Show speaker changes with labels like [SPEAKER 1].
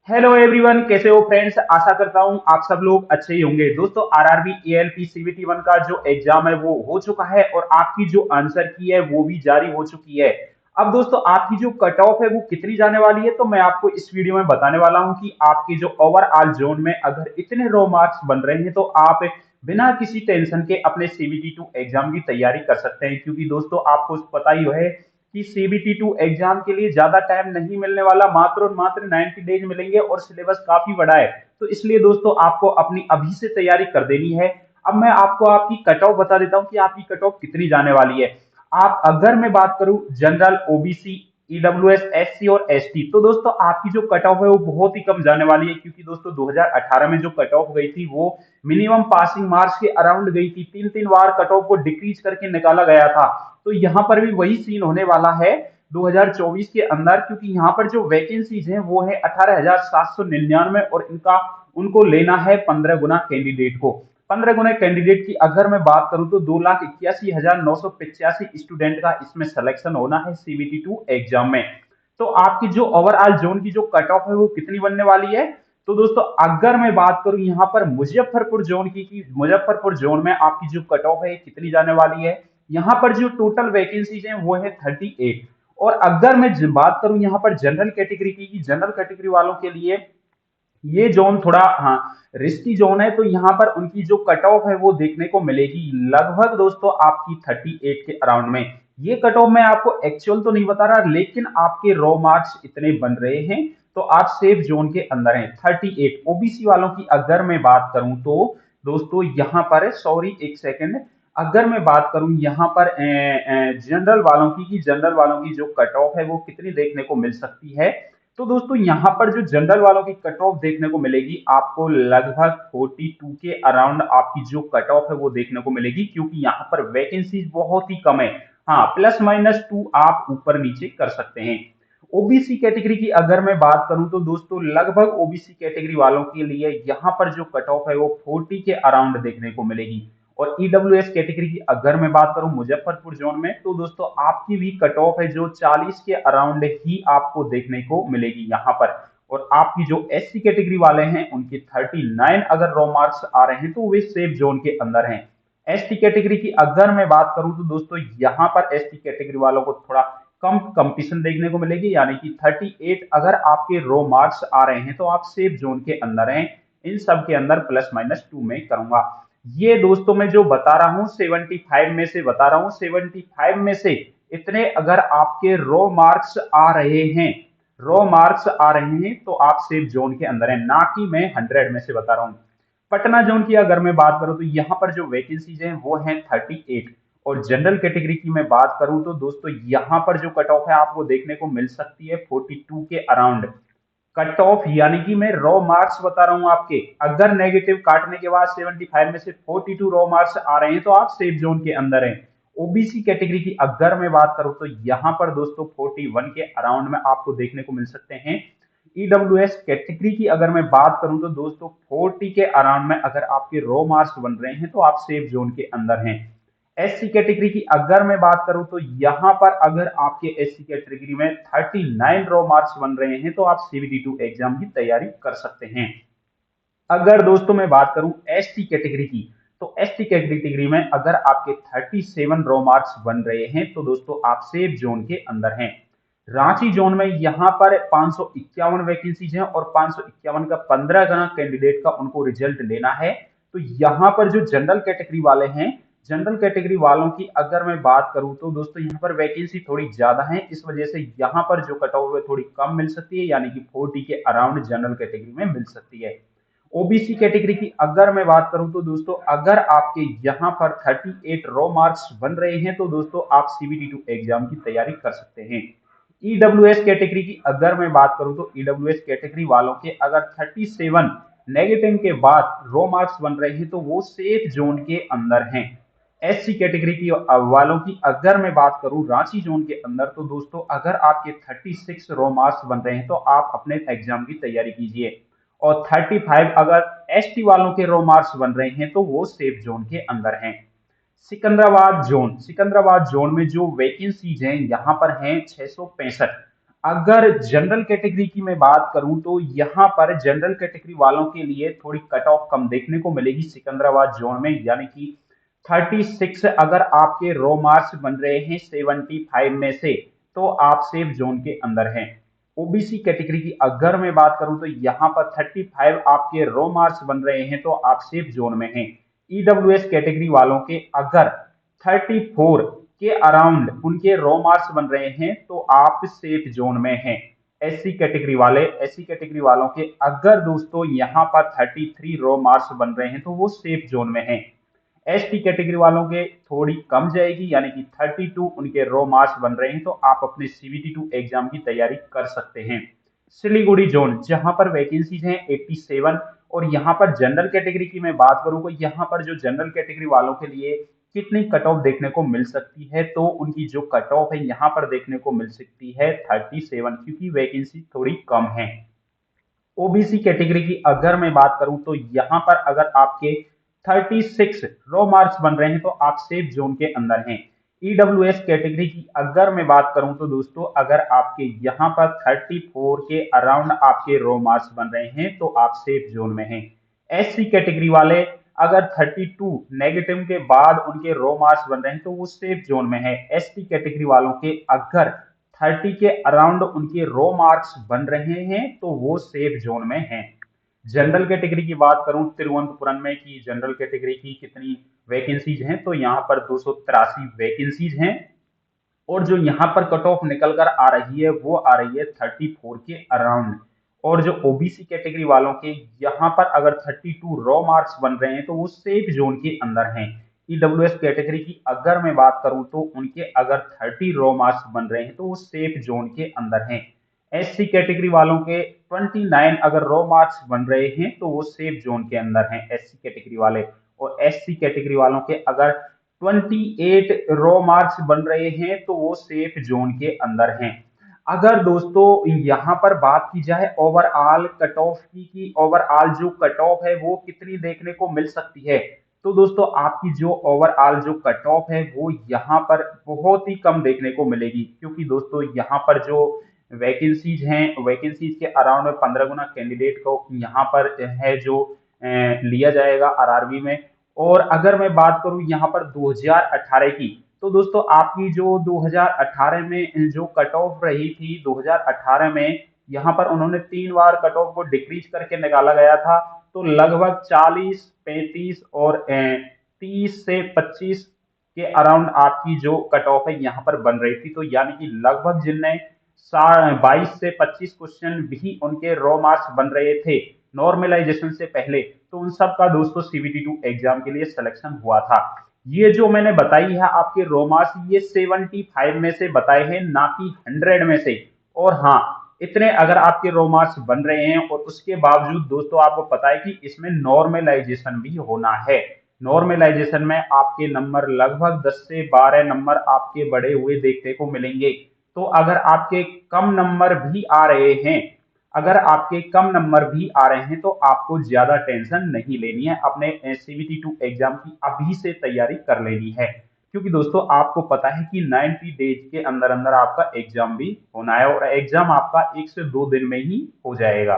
[SPEAKER 1] Hello everyone, कैसे हो friends. आशा करता हूँ आप सब लोग अच्छे ही होंगे। दोस्तों, आरआरबी एएलपी सीबीटी 1 का जो एग्जाम है वो हो चुका है और आपकी जो आंसर की है वो भी जारी हो चुकी है। अब दोस्तों, आपकी जो कट ऑफ है वो कितनी जाने वाली है तो मैं आपको इस वीडियो में बताने वाला हूँ कि आपके जो ओवरऑल जोन में अगर इतने रो मार्क्स बन रहे हैं तो आप बिना किसी टेंशन के अपने सीबीटी 2 एग्जाम की तैयारी कर सकते हैं। क्योंकि दोस्तों, आपको पता ही है कि सीबीटी 2 एग्जाम के लिए ज्यादा टाइम नहीं मिलने वाला, मात्र और मात्र 90 डेज मिलेंगे और सिलेबस काफी बड़ा है। तो इसलिए दोस्तों, आपको अपनी अभी से तैयारी कर देनी है। अब मैं आपको आपकी कट ऑफ बता देता हूं कि आपकी कट ऑफ कितनी जाने वाली है। आप अगर मैं बात करूं जनरल, ओबीसी, ईडब्ल्यूएस, एससी और एसटी, तो दोस्तों आपकी जो कट ऑफ है वो बहुत ही कम जाने वाली है। क्योंकि दोस्तों 2018 में जो कट ऑफ गई थी वो मिनिमम पासिंग मार्क्स के अराउंड गई थी। तीन तीन बार कट ऑफ को डिक्रीज करके निकाला गया था। तो यहाँ पर भी वही सीन होने वाला है 2024 के अंदर। क्योंकि यहाँ पर जो वैकेंसीज हैं वो है 18,799 और इनका उनको लेना है 15 गुना कैंडिडेट को। 15 गुना कैंडिडेट की अगर मैं बात करूं तो 2,81,985 स्टूडेंट का इसमें सिलेक्शन होना है सीबीटी 2 एग्जाम में। तो आपकी जो ओवरऑल जोन की जो कट ऑफ है वो कितनी बनने वाली है। तो दोस्तों, अगर मैं बात करूं यहाँ पर मुजफ्फरपुर जोन की, कि मुजफ्फरपुर जोन में आपकी जो कट ऑफ है कितनी जाने वाली है। यहाँ पर जो टोटल वैकेंसीज हैं वो है 38। और अगर मैं बात करूं यहाँ पर जनरल कैटेगरी की, जनरल कैटेगरी वालों के लिए ये जोन थोड़ा, हाँ, रिस्की जोन है। तो यहाँ पर उनकी जो कट ऑफ है वो देखने को मिलेगी लगभग दोस्तों आपकी 38 के अराउंड में। ये कट ऑफ मैं आपको एक्चुअल तो नहीं बता रहा, लेकिन आपके रॉ मार्क्स इतने बन रहे हैं तो आप सेफ जोन के अंदर हैं। 38 ओबीसी वालों की अगर मैं बात करूं तो दोस्तों यहाँ पर, सॉरी एक सेकेंड, अगर मैं बात करूं यहाँ पर जनरल वालों की, कि जनरल वालों की जो कट ऑफ है वो कितनी देखने को मिल सकती है। तो दोस्तों यहाँ पर जो जनरल वालों की कट ऑफ देखने को मिलेगी आपको लगभग 42 के अराउंड आपकी जो कट ऑफ है वो देखने को मिलेगी। क्योंकि यहाँ पर वैकेंसी बहुत ही कम है। हाँ, +-2 आप ऊपर नीचे कर सकते हैं। ओबीसी कैटेगरी की अगर मैं बात करूं तो दोस्तों लगभग ओबीसी कैटेगरी वालों के लिए यहाँ पर जो कट ऑफ है वो 40 के अराउंड देखने को मिलेगी। और ईडब्ल्यूएस कैटेगरी की अगर मैं बात करूं मुजफ्फरपुर जोन में तो दोस्तों आपकी भी कट ऑफ है जो 40 के अराउंड ही आपको देखने को मिलेगी यहाँ पर। और आपकी जो एससी कैटेगरी वाले हैं उनके 39 अगर रॉ मार्क्स आ रहे हैं तो वे सेफ जोन के अंदर हैं। एसटी कैटेगरी की अगर मैं बात करूं तो दोस्तों यहाँ पर एसटी कैटेगरी वालों को थोड़ा कम कंपटीशन देखने को मिलेगी, यानी कि 38 अगर आपके रो मार्क्स आ रहे हैं तो आप सेफ जोन के अंदर हैं। इन सब के अंदर +-2 में करूंगा। ये दोस्तों मैं जो बता रहा हूं 75 में से बता रहा हूं, 75 में से इतने अगर आपके रो मार्क्स आ रहे हैं, रो मार्क्स आ रहे हैं तो आप सेफ जोन के अंदर हैं, ना कि मैं 100 में से बता रहा हूं। पटना जोन की अगर मैं बात करूं तो यहाँ पर जो वैकेंसीज हैं वो हैं 38। और जनरल कैटेगरी की मैं बात करूं तो दोस्तों यहाँ पर जो कट ऑफ है आपको देखने को मिल सकती है 42 के अराउंड। कट ऑफ यानी कि मैं रॉ मार्क्स बता रहा हूं आपके, अगर नेगेटिव काटने के बाद 75 में से 42 रॉ मार्क्स आ रहे हैं तो आप सेफ जोन के अंदर हैं। ओबीसी कैटेगरी की अगर मैं बात करूं तो यहां पर दोस्तों 41 के अराउंड में आपको देखने को मिल सकते हैं। ईडब्ल्यूएस कैटेगरी की अगर मैं बात करूं तो दोस्तों 40 के अराउंड में अगर आपके रॉ मार्क्स बन रहे हैं तो आप सेफ जोन के अंदर हैं। एससी कैटेगरी की अगर मैं बात करूं तो यहां पर अगर आपके एससी कैटेगरी में 39 रॉ मार्क्स बन रहे हैं तो आप सीबीटी 2 एग्जाम की तैयारी कर सकते हैं। अगर दोस्तों मैं बात करूं एसटी कैटेगरी की, तो एसटी कैटेगरी में अगर आपके 37 रॉ मार्क्स बन रहे हैं तो दोस्तों आप सेफ जोन के अंदर हैं। रांची जोन में यहां पर 551 वैकेंसीज हैं और 551 का 15 गुना कैंडिडेट का उनको रिजल्ट लेना है। तो यहां पर जो जनरल कैटेगरी वाले हैं, जनरल कैटेगरी वालों की अगर मैं बात करूं तो दोस्तों यहाँ पर वैकेंसी थोड़ी ज्यादा है, इस वजह से यहाँ पर जो कट ऑफ है थोड़ी कम मिल सकती है, यानी कि 40 के अराउंड जनरल कैटेगरी में मिल सकती है। ओबीसी कैटेगरी की अगर मैं बात करूं तो दोस्तों अगर आपके यहाँ पर 38 रॉ मार्क्स बन रहे हैं तो दोस्तों आप सीबीटी 2 एग्जाम की तैयारी कर सकते हैं। ईडब्ल्यूएस कैटेगरी की अगर मैं बात करूं तो ईडब्ल्यूएस कैटेगरी वालों के अगर 37 नेगेटिव के बाद रो मार्क्स बन रहे हैं तो वो सेफ जोन के अंदर हैं। एससी कैटेगरी की वालों की अगर मैं बात करूं रांची जोन के अंदर तो दोस्तों अगर आपके 36 रो मार्क्स बन रहे हैं तो आप अपने एग्जाम की तैयारी कीजिए। और 35 अगर एसटी वालों के रो मार्क्स बन रहे हैं तो वो सेफ जोन के अंदर हैं। सिकंदराबाद जोन, सिकंदराबाद जोन में जो वैकेंसीज हैं यहाँ पर हैं 665। अगर जनरल कैटेगरी की मैं बात करूं तो यहाँ पर जनरल कैटेगरी वालों के लिए थोड़ी कट ऑफ कम देखने को मिलेगी सिकंदराबाद जोन में, यानी कि 36। अगर आपके रो मार्क्स बन रहे हैं 75 में से तो आप सेफ जोन के अंदर हैं। ओबीसी कैटेगरी की अगर मैं बात करूं तो यहाँ पर 35 आपके रो मार्क्स बन रहे हैं तो आप सेफ जोन में हैं। ईडब्ल्यूएस कैटेगरी वालों के अगर 34 के अराउंड उनके रो मार्क्स बन रहे हैं तो आप सेफ जोन में हैं। एससी कैटेगरी वालों के अगर दोस्तों यहाँ पर 33 रो मार्क्स बन रहे हैं तो वो सेफ जोन में हैं। एसटी कैटेगरी वालों के थोड़ी कम जाएगी, यानी कि 32 उनके रो मार्क्स बन रहे हैं तो आप अपने सीबीटी 2 एग्जाम की तैयारी कर सकते हैं। सिलीगुड़ी जोन जहां पर वैकेंसीज हैं 87, और यहाँ पर जनरल कैटेगरी की मैं बात करूं तो यहाँ पर जो जनरल कैटेगरी वालों के लिए कितनी कट ऑफ देखने को मिल सकती है, तो उनकी जो कट ऑफ है यहाँ पर देखने को मिल सकती है 37, क्योंकि वैकेंसी थोड़ी कम है। ओबीसी कैटेगरी की अगर मैं बात करूं तो यहां पर अगर आपके 36 रो मार्क्स बन रहे हैं तो आप सेफ जोन के अंदर हैं। ईडब्ल्यूएस कैटेगरी की अगर मैं बात करूं तो दोस्तों अगर आपके यहां पर 34 के अराउंड आपके रो मार्क्स बन रहे हैं तो आप सेफ जोन में हैं। एससी कैटेगरी वाले अगर 32 नेगेटिव के बाद उनके रो मार्क्स बन रहे हैं तो वो सेफ जोन में है। एसटी कैटेगरी वालों के अगर 30 के अराउंड उनके रो मार्क्स बन रहे हैं तो वो सेफ जोन में हैं। जनरल कैटेगरी की बात करूं तिरुवनंतपुरम में कि जनरल कैटेगरी की कितनी वैकेंसीज हैं, तो यहाँ पर 283 वैकेंसीज हैं, और जो यहाँ पर कट ऑफ निकल कर आ रही है वो आ रही है 34 के अराउंड। और जो ओबीसी कैटेगरी वालों के यहाँ पर अगर 32 रो मार्क्स बन रहे हैं तो वो सेफ जोन के अंदर हैं। ईडब्ल्यूएस कैटेगरी की अगर मैं बात करूं तो उनके अगर 30 रो मार्क्स बन रहे हैं तो वो सेफ जोन के अंदर हैं। एससी कैटेगरी वालों के 29 अगर रो मार्क्स बन रहे हैं तो वो सेफ जोन के अंदर हैं एससी कैटेगरी वाले। और एससी कैटेगरी वालों के अगर 28 रो मार्क्स बन रहे हैं तो वो सेफ जोन के अंदर हैं। अगर दोस्तों यहाँ पर बात की जाए ओवरऑल कट ऑफ की कि ओवरऑल जो कट ऑफ है वो कितनी देखने को मिल सकती है, तो दोस्तों आपकी जो ओवरऑल जो कट ऑफ है वो यहाँ पर बहुत ही कम देखने को मिलेगी, क्योंकि दोस्तों यहाँ पर जो वैकेंसीज हैं वैकेंसीज के अराउंड में 15 गुना कैंडिडेट को यहाँ पर है जो लिया जाएगा आरआरबी में। और अगर मैं बात करूं यहाँ पर 2018 की, तो दोस्तों आपकी जो 2018 में जो कट ऑफ रही थी 2018 में यहाँ पर उन्होंने 3 बार कट ऑफ को डिक्रीज करके निकाला गया था, तो लगभग 40, 35 और 30 से 25 के अराउंड आपकी जो कट ऑफ है यहाँ पर बन रही थी। तो यानी कि लगभग जिनने 22 से 25 क्वेश्चन भी उनके रो मार्क्स बन रहे थे नॉर्मलाइजेशन से पहले, तो उन सब का दोस्तों सीबीटी 2 एग्जाम के लिए सिलेक्शन हुआ था। ये जो मैंने बताई है आपके रो मार्क्स ये 75 में से बताए हैं, ना कि 100 में से। और हाँ, इतने अगर आपके रो मार्क्स बन रहे हैं और उसके बावजूद दोस्तों आपको पता है कि इसमें नॉर्मलाइजेशन भी होना है। नॉर्मलाइजेशन में आपके नंबर लगभग 10 से 12 नंबर आपके बढ़े हुए देखने को मिलेंगे। तो अगर आपके कम नंबर भी आ रहे हैं, अगर आपके कम नंबर भी आ रहे हैं तो आपको ज्यादा टेंशन नहीं लेनी है, अपने सीबीटी 2 एग्जाम की अभी से तैयारी कर लेनी है। क्योंकि दोस्तों आपको पता है कि 90 डेज के अंदर अंदर आपका एग्जाम भी होना है और एग्जाम आपका 1 से 2 दिन में ही हो जाएगा।